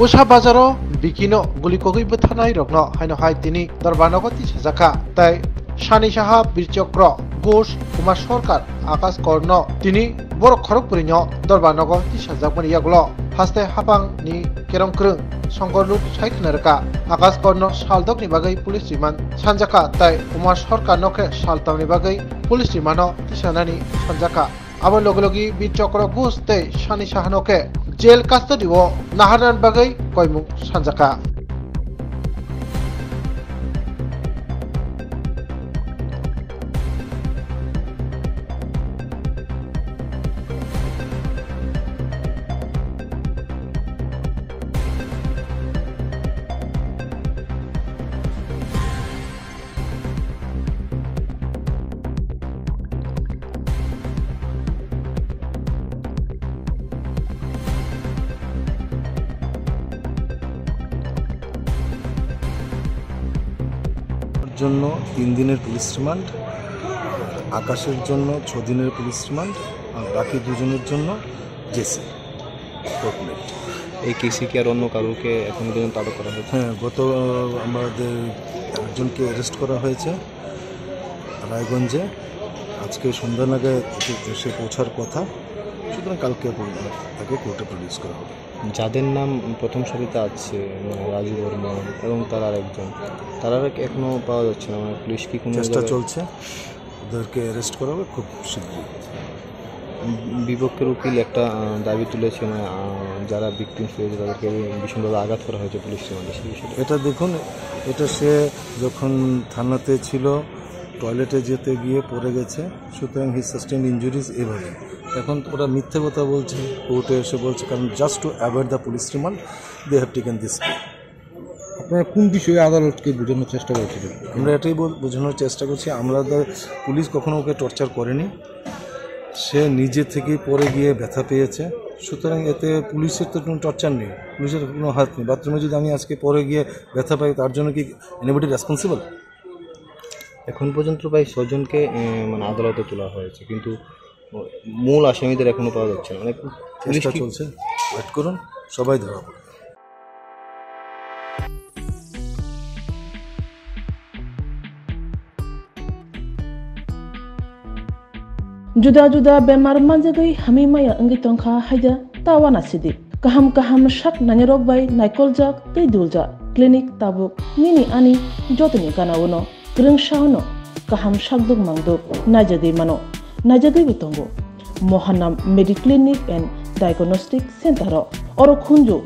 Usha bazaro bikino gulikogui buthanai rokno haino hai tini Darbanogo tisajaka tai Shani Shaha Birchokro Ghosh Kumar Sorkar Akas Korno tini Borok Khorokpurinyo Darbanogo tisajakmani yaglo haste hapang ni kerongkrung Songorlut Saiknarka Akas Korno Saldokni bagai pulis riman Sanjaka tai Kumar Sorkar noke Saltamni bagai pulis rimano tisanani Sanjaka Abo logologi Birchokro Ghosh tai Shani Shaha noke Jail custody wo naharan bagai koimu sanjaka জন্য 3 দিনের police remand, আকাশের জন্য 6 দিনের police remand, আর বাকি দুজনের জন্য JC কোর্টমেট। এই কেসে কি আর অন্য কারোকে এখন পর্যন্ত আটক করা হয়েছে? হ্যাঁ, গত আমাদের একজনকে অ্যারেস্ট করা হয়েছে রায়গঞ্জে। আজকে সন্ধ্যা নাগাদ এসে পৌঁছার কথা, সুতরাং কালকে তাকে কোর্টে প্রডিউস করা হবে। যাদের নাম প্রথম সারিতে আছে রাজু বর্মন এবং তার আরেকজন, তারা এখনো পাওয়া যাচ্ছে না, মানে পুলিশ কি কোনো চেষ্টা চলছে, ওদেরকে অ্যারেস্ট করা হবে খুব শীঘ্রই। বিপক্ষের উকিল একটা দাবি তুলেছে, মানে যারা ভিকটিমস হয়েছে তাদেরকে ভীষণভাবে আঘাত করা হয়েছে পুলিশ রিমান্ডে। সেই বিষয়টা এটা দেখুন, এটা সে যখন থানাতে ছিল টয়লেটে যেতে গিয়ে পড়ে গেছে, সুতরাং হি সাস্টেইন ইনজুরিজ। এভাবে এখন ওরা মিথ্যে কথা বলছে, কোর্টে এসে বলছে, কারণ just to avoid the police remand they have taken this. আপনারা কোন বিষয়ে আদালতকে বোঝানোর চেষ্টা করছিলেন? আমরা এটাই বোঝানোর চেষ্টা করছি, আমাদের পুলিশ কখনো ওকে টর্চার করেনি, সে নিজে থেকেই পড়ে গিয়ে ব্যথা পেয়েছে, সুতরাং এতে পুলিশের তো কোনো টর্চার নেই, পুলিশের কোনো হাত নেই। বাথরুমে যদি আমি আজকে পড়ে গিয়ে ব্যথা পাই, তার জন্য কি এনিবডি রেসপন্সিবল? এখন পর্যন্ত প্রায় 6 জনকে মানে আদালতে তোলা হয়েছে, কিন্তু মূল আসামিদের এখনো পাওয়া যাচ্ছে না। মানে চেষ্টা চলছে, ওয়েট করুন, সবাই ধরা পড়বে। Juda-juda bemar manjagai hamimaya anggi tongkha haida tawana sidi kaham shak nanyarok bai naikolja tei dulja klinik tabuk nini ani jotoni kanawono greng shahono kaham shakduk mangduk najagai bitongo Mohanam Mediclinic and Diagnostic Center oro khunju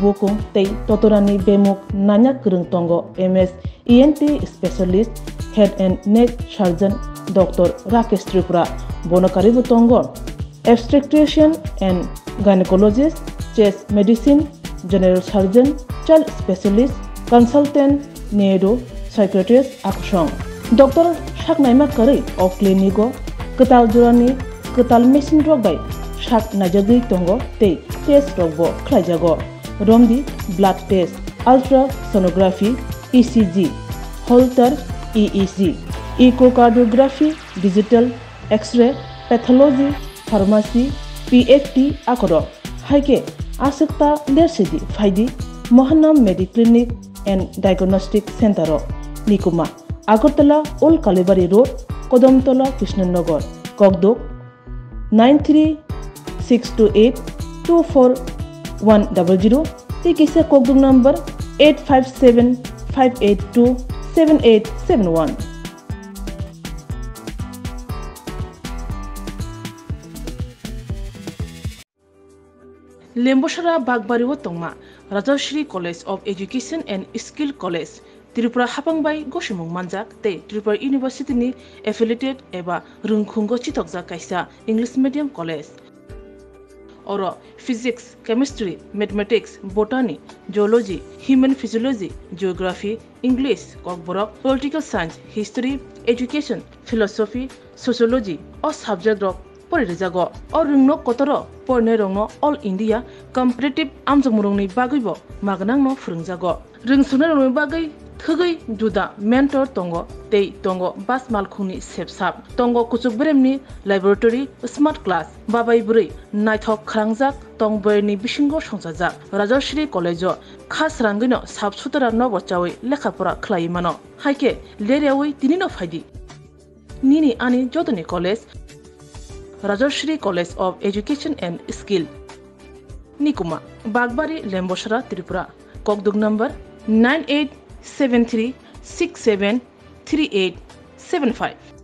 bokung tei totorani bemuk nanya greng tongo MS ENT specialist head and neck surgeon Dr. Rakesh Tripura Bonakari Butongon, obstetrician and gynecologist, chest medicine, general surgeon, child specialist, consultant, neuro, psychiatrist, aksong. Dr. Shaknaima Kari of Clinico, Ketal Jurani, Ketal Machine Rogbay, Shak Najagi Tongo, Te, Test Rogbo, Klajago, Romdi, blood test, ultrasonography, ECG, Holter, EEG, echocardiography, digital, X-ray, pathology, pharmacy, PFT akoro. Haike asekta lersidi faidi Mohanam Mediclinic and Diagnostic Center Nikuma Agartala Old Kalibari Road, Kodamtola, Krishnanagar, Kogdok 93-628-24100. Tikise Kogdok number 857-582-7871. Lembosara Bagbariwo Tongma, Rajashri College of Education and Skill College, Tripura Hapangbai Goshimung Manjak, Te Tripura University ni affiliated eba Rungkhungo Chitokja Kaisa English Medium College. Oro Physics, Chemistry, Mathematics, Botany, Geology, Human Physiology, Geography, English, Kokborok, Political Science, History, Education, Philosophy, Sociology, or subject rock Porizago, or Rungno Kotoro, Pornerongno, All India, Competitive Amjamurongni Bagibo, Magnangno Frungzago, Ring Sunarong Bagi, थगै जुदा mentor तंगो tei tongo bas malkhungni sepsap tongo kuchuk bremni laboratory smart class babai buri naithok khrangjak tongboyni bisingo songjajak Rajashri College khas rangino sabsutara nobo chawi lekhapora khlai mano haike leriawi tinino phaidi nini ani jodoni college Rajashri College of Education and Skill Nikuma Bagbari Lembosra Tripura Kokdug number 9873673875